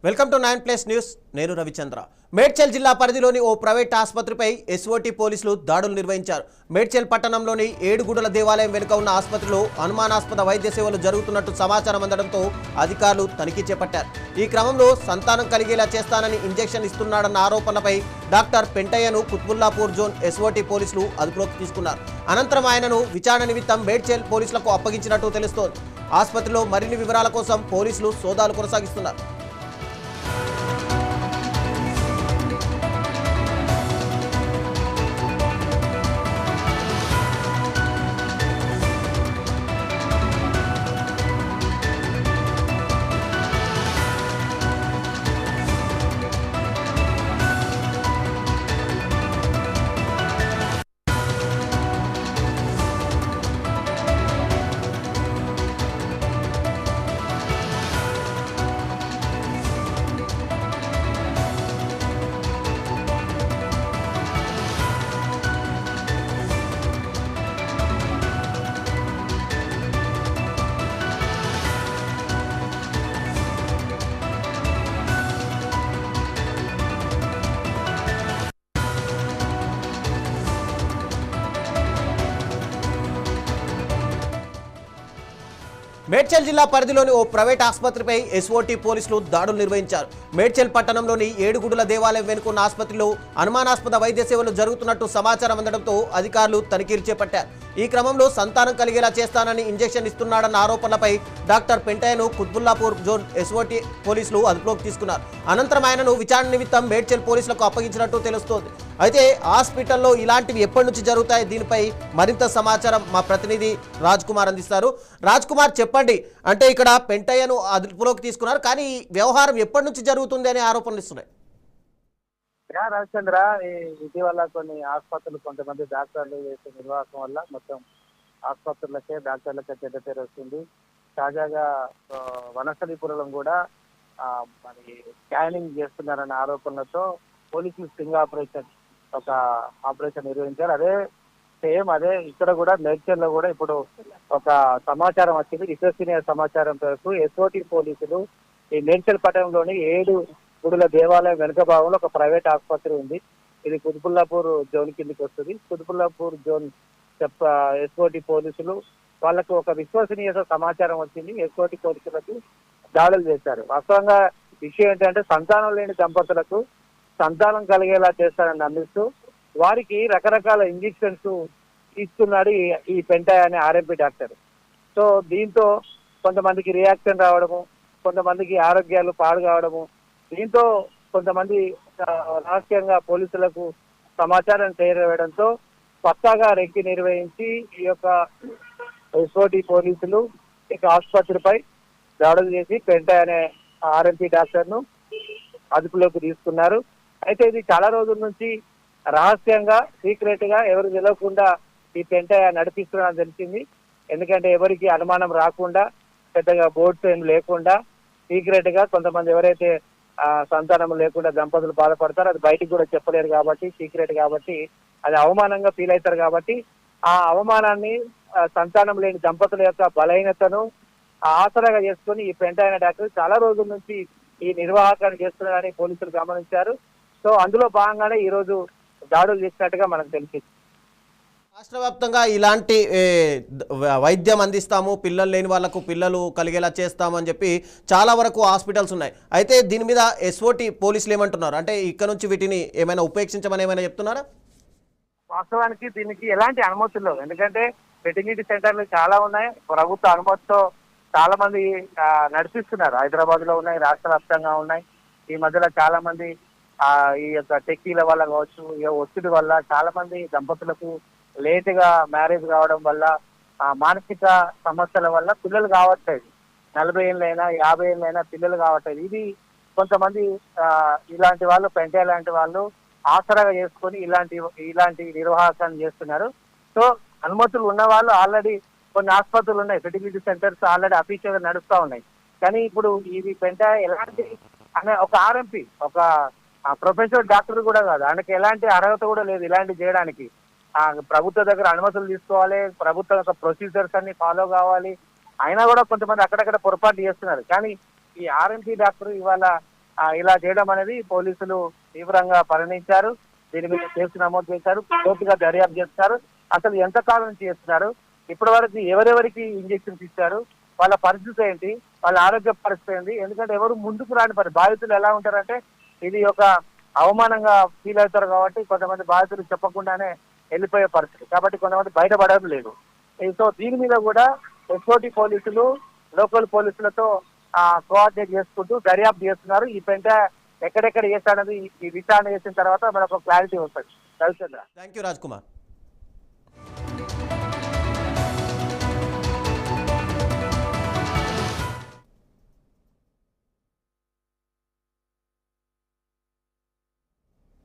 Welcome to 9+ news. నేను రవిచంద్ర. మేడ్చల్ జిల్లా పరిధిలోని ఓ ప్రైవేట్ ఆసుపత్రిపై ఎస్ఓటీ పోలీసులు దాడులు నిర్వహించారు. మేడ్చల్ పట్టణంలోని ఏడుగుడల దేవాలయం వెనుక ఉన్న ఆసుపత్రిలో అనుమానాస్పద వైద్య సేవలు జరుగుతున్నట్టు సమాచారం అందడంతో అధికారులు తనిఖీ చేపట్టారు. ఈ క్రమంలో సంతానం కలిగేలా చేస్తానని ఇంజెక్షన్ ఇస్తున్నాడన్న ఆరోపణలపై డాక్టర్ పెంటయ్యను కుత్బుల్లాపూర్ జోన్ ఎస్ఓటీ పోలీసులు అదుపులోకి తీసుకున్నారు. అనంతరం ఆయనను విచారణ నిమిత్తం మేడ్చల్ పోలీసులకు అప్పగించినట్టు తెలుస్తోంది. ఆసుపత్రిలో మరిన్ని వివరాల కోసం పోలీసులు సోదాలు కొనసాగిస్తున్నారు. మేడ్చల్ జిల్లా పరిధిలోని ఓ ప్రైవేట్ ఆసుపత్రిపై ఎస్ఓటీ పోలీసులు దాడులు నిర్వహించారు. మేడ్చల్ పట్టణంలోని ఏడుగుడుల దేవాలయం వెనుకున్న ఆసుపత్రిలో అనుమానాస్పద వైద్య సేవలు జరుగుతున్నట్టు సమాచారం అందడంతో అధికారులు తనిఖీలు చేపట్టారు. ఈ క్రమంలో సంతానం కలిగేలా చేస్తానని ఇంజెక్షన్ ఇస్తున్నాడన్న ఆరోపణలపై డాక్టర్ పెంటయ్యను కుత్బుల్లాపూర్ జోన్ ఎస్ఓటీ పోలీసులు అదుపులోకి తీసుకున్నారు. అనంతరం ఆయనను విచారణ నిమిత్తం మేడ్చల్ పోలీసులకు అప్పగించినట్టు తెలుస్తోంది. అయితే హాస్పిటల్లో ఇలాంటివి ఎప్పటి నుంచి జరుగుతాయి, దీనిపై మరింత సమాచారం మా ప్రతినిధి రాజ్ కుమార్ అందిస్తారు. రాజ్ కుమార్, చెప్పండి. అంటే ఇక్కడ పెంటయ్యను అదుపులోకి తీసుకున్నారు, కానీ ఈ వ్యవహారం ఎప్పటి నుంచి జరుగుతుంది అనే ఆరోపణలు ఇస్తున్నాయి. రవిచంద్ర, ఇటీవల కొన్ని ఆసుపత్రులు కొంతమంది డాక్టర్లు చేసే నిర్వాహకం వల్ల మొత్తం ఆసుపత్రులకే డాక్టర్లకే చెడ్డ పేరు వస్తుంది. తాజాగా వనస్థలిపురం కూడా మరి స్కానింగ్ చేస్తున్నారన్న ఆరోపణలతో పోలీసులు స్టింగ్ ఆపరేషన్ ఒక ఆపరేషన్ నిర్వహించారు. అదే ఇక్కడ కూడా మేడ్చల్లో కూడా ఇప్పుడు ఒక సమాచారం వచ్చింది. విశ్వసనీయ సమాచారం మేరకు ఎస్ఓటీ పోలీసులు ఈ మేడ్చల్ పట్టణంలోని 7 గుడుల దేవాలయం వెనుక భాగంలో ఒక ప్రైవేట్ ఆసుపత్రి ఉంది. ఇది కుత్బుల్లాపూర్ జోన్ కిందకి వస్తుంది. కుత్బుల్లాపూర్ జోన్ ఎస్ఓటీ పోలీసులు వాళ్ళకు ఒక విశ్వసనీయ సమాచారం వచ్చింది. ఎస్ఓటీ పోలీసులకు దాడులు చేశారు. వాస్తవంగా విషయం ఏంటంటే, సంతానం లేని దంపతులకు సంతానం కలిగేలా చేస్తారని నమ్మిస్తూ వారికి రకరకాల ఇంజెక్షన్స్ ఇస్తున్నాడు ఈ పెంటయ్య అనే ఆర్ఎంపీ డాక్టర్. సో దీంతో కొంతమందికి రియాక్షన్ రావడము, కొంతమందికి ఆరోగ్యాలు పాడు కావడము, దీంతో కొంతమంది రహస్యంగా పోలీసులకు సమాచారం చేరవేయడంతో పక్కాగా రెక్కి నిర్వహించి ఈ యొక్క ఎస్ఓటీ పోలీసులు ఇక ఆసుపత్రిపై దాడులు చేసి పెంటయ్య అనే ఆర్ఎంపీ డాక్టర్ను అదుపులోకి తీసుకున్నారు. అయితే ఇది చాలా రోజుల నుంచి రహస్యంగా సీక్రెట్ గా ఎవరు తెలియకుండా ఈ పెంటయ్య నడిపిస్తున్నారని తెలిసింది. ఎందుకంటే ఎవరికి అనుమానం రాకుండా, పెద్దగా బోర్డ్స్ ఏం లేకుండా సీక్రెట్ గా కొంతమంది ఎవరైతే సంతానం లేకుండా దంపతులు బాధపడతారో అది బయటికి కూడా చెప్పలేరు కాబట్టి, సీక్రెట్ కాబట్టి అది అవమానంగా ఫీల్ అవుతారు కాబట్టి ఆ అవమానాన్ని సంతానం లేని దంపతుల యొక్క బలహీనతను ఆసరాగా చేసుకుని ఈ పెంటయ్య డాక్టర్ చాలా రోజుల నుంచి ఈ నిర్వాహకాన్ని చేస్తున్నారని పోలీసులు గమనించారు. సో అందులో భాగంగానే ఈ రోజు దాడులు చేసినట్టుగా మనకు తెలిసింది. రాష్ట్ర వ్యాప్తంగా ఇలాంటి వైద్యం అందిస్తాము, పిల్లలు లేని వాళ్లకు పిల్లలు కలిగేలా చేస్తామని చెప్పి చాలా వరకు హాస్పిటల్స్ ఉన్నాయి. అయితే దీని మీద ఎస్ఓటీ పోలీసులు ఏమంటున్నారు? అంటే ఇక్కడ నుంచి వీటిని ఏమైనా ఉపేక్షించమని ఏమైనా చెప్తున్నారా? వాస్తవానికి దీనికి ఎలాంటి అనుమతులు లేవు. ఎందుకంటే ఫెర్టిలిటీ సెంటర్లు చాలా ఉన్నాయి. ప్రభుత్వ అనుమతితో చాలా మంది నడిపిస్తున్నారు. హైదరాబాద్ లో ఉన్నాయి, రాష్ట్ర వ్యాప్తంగా ఉన్నాయి. ఈ మధ్యలో చాలా మంది ఈ యొక్క టెక్కీల వల్ల కావచ్చు, ఇక ఒత్తిడి వల్ల చాలా మంది దంపతులకు లేట్ గా మ్యారేజ్ కావడం వల్ల, మానసిక సమస్యల వల్ల పిల్లలు కావట్లేదు. 40 ఏళ్ళైనా 50 ఏళ్ళైనా పిల్లలు కావట్లేదు. ఇది కొంతమంది ఇలాంటి వాళ్ళు, పెంటయ్య లాంటి వాళ్ళు ఆసరాగా చేసుకొని ఇలాంటి నిర్వాహకాన్ని చేస్తున్నారు. సో అనుమతులు ఉన్న వాళ్ళు ఆల్రెడీ కొన్ని ఆసుపత్రులు ఉన్నాయి, ఫెర్టిలిటీ సెంటర్స్ ఆల్రెడీ అఫీషియల్ గా నడుస్తూ ఉన్నాయి. కానీ ఇప్పుడు ఇది పెంటయ్య ఎలాంటి ఒక ఆర్ఎంపీ, ఒక ప్రొఫెసర్ డాక్టర్ కూడా కాదు, ఆయనకి ఎలాంటి అర్హత కూడా లేదు ఇలాంటి చేయడానికి. ప్రభుత్వ దగ్గర అనుమతులు తీసుకోవాలి, ప్రభుత్వం యొక్క ప్రొసీజర్స్ అన్ని ఫాలో కావాలి. అయినా కూడా కొంతమంది అక్కడక్కడ పొరపాటు చేస్తున్నారు. కానీ ఈ ఆర్ఎంపీ డాక్టర్ ఇవాళ ఇలా చేయడం అనేది పోలీసులు తీవ్రంగా పరిగణించారు. దీని మీద కేసు నమోదు చేశారు, కోర్టుగా దర్యాప్తు చేస్తారు. అసలు ఎంతకాలం నుంచి చేస్తున్నారు, ఇప్పటి వరకు ఎవరెవరికి ఇంజక్షన్స్ ఇచ్చారు, వాళ్ళ పరిస్థితి ఏంటి, వాళ్ళ ఆరోగ్య పరిస్థితి ఏంటి. ఎందుకంటే ఎవరు ముందుకు రాని బాధితులు ఎలా ఉంటారంటే ఇది ఒక అవమానంగా ఫీల్ అవుతారు కాబట్టి కొంతమంది బాధితులు చెప్పకుండానే వెళ్ళిపోయే పరిస్థితి, కాబట్టి కొంతమంది బయటపడడం లేదు. సో దీని మీద కూడా ఎస్ఓటి పోలీసులు లోకల్ పోలీసులతో కోఆర్డినేట్ చేసుకుంటూ దర్యాప్తు చేస్తున్నారు. ఈ పెంట ఎక్కడెక్కడ చేస్తాడని ఈ విచారణ చేసిన తర్వాత మనకు క్లారిటీ వస్తుంది. రవిచంద్ర. Thank you Raj Kumar.